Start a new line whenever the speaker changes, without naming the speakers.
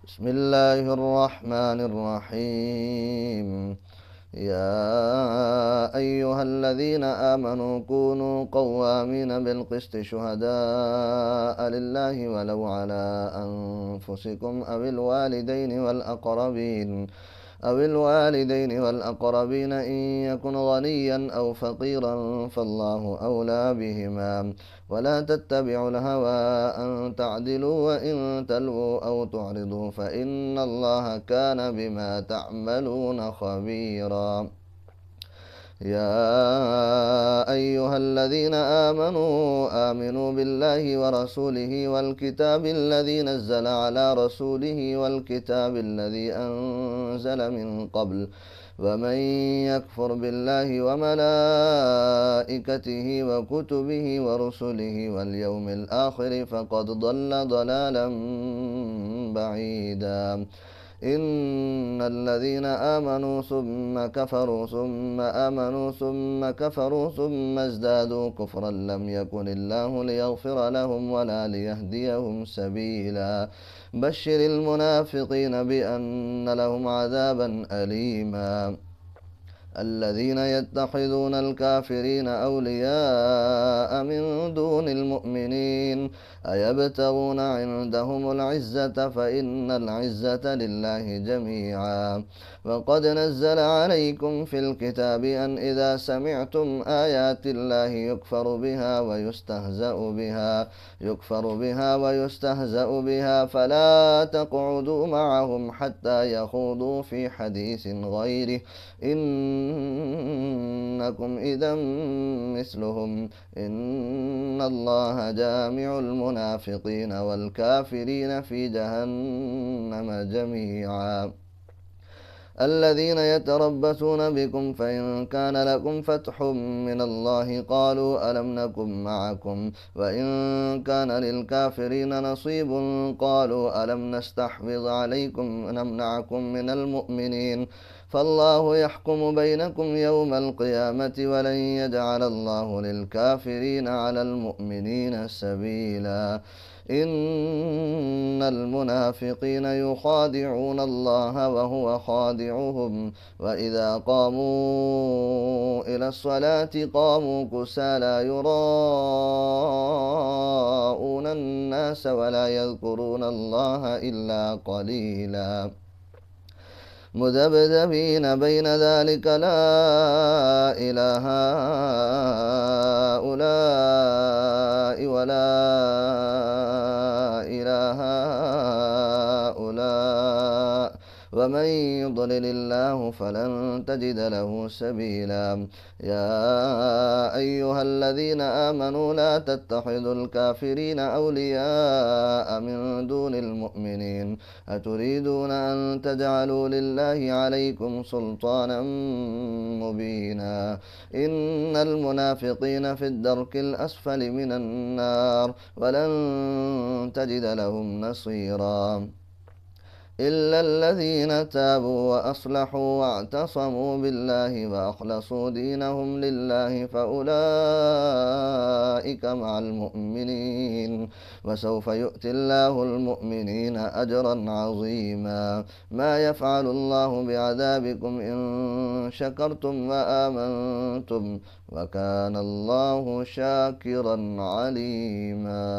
بسم الله الرحمن الرحيم. يا أيها الذين آمنوا كونوا قوامين بالقسط شهداء لله ولو على أنفسكم أو الوالدين والأقربين إن يكن غنيا أو فقيرا فالله أولى بهما. ولا تتبعوا الهوى أن تعدلوا وإن تلووا أو تعرضوا فإن الله كان بما تعملون خبيرا. يا أيها الذين آمنوا بالله ورسوله والكتاب الذي نزل على رسوله والكتاب الذي أنزل من قبل ومن يكفر بالله وملائكته وكتبه ورسله واليوم الآخر فقد ضل ضلالا بعيدا. إن الذين آمنوا ثم كفروا ثم آمنوا ثم كفروا ثم ازدادوا كفرا لم يكن الله ليغفر لهم ولا ليهديهم سبيلا. بشر المنافقين بأن لهم عذابا أليما. الذين يتخذون الكافرين أولياء من دون المؤمنين أيبتغون عندهم العزة فإن العزة لله جميعا. وقد نزل عليكم في الكتاب أن إذا سمعتم آيات الله يكفر بها فلا تقعدوا معهم حتى يخوضوا في حديث غيره إنكم إذا مثلهم. إن الله جامع المنافقين والكافرين في جهنم جميعا. الذين يتربصون بكم فإن كان لكم فتح من الله قالوا ألم نكن معكم وإن كان للكافرين نصيب قالوا ألم نستحوذ عليكم ونمنعكم من المؤمنين فالله يحكم بينكم يوم القيامة ولن يجعل الله للكافرين على المؤمنين سبيلا. إن المنافقين يخادعون الله وهو خادعهم وإذا قاموا إلى الصلاة قاموا كسالى يراءون الناس ولا يذكرون الله إلا قليلا. مذبذبين بين ذلك لا إله هؤلاء ولا إله هؤلاء ومن يضلل الله فلن تجد له سبيلا. يا أيها الذين آمنوا لا تتخذوا الكافرين أولياء من دون المؤمنين أتريدون أن تجعلوا لله عليكم سلطانا مبينا. إن المنافقين في الدرك الأسفل من النار ولن تجد لهم نصيرا. إلا الذين تابوا وأصلحوا واعتصموا بالله وأخلصوا دينهم لله فأولئك مع المؤمنين وسوف يؤتي الله المؤمنين أجرا عظيما. ما يفعل الله بعذابكم إن شكرتم وآمنتم وكان الله شاكرا عليما.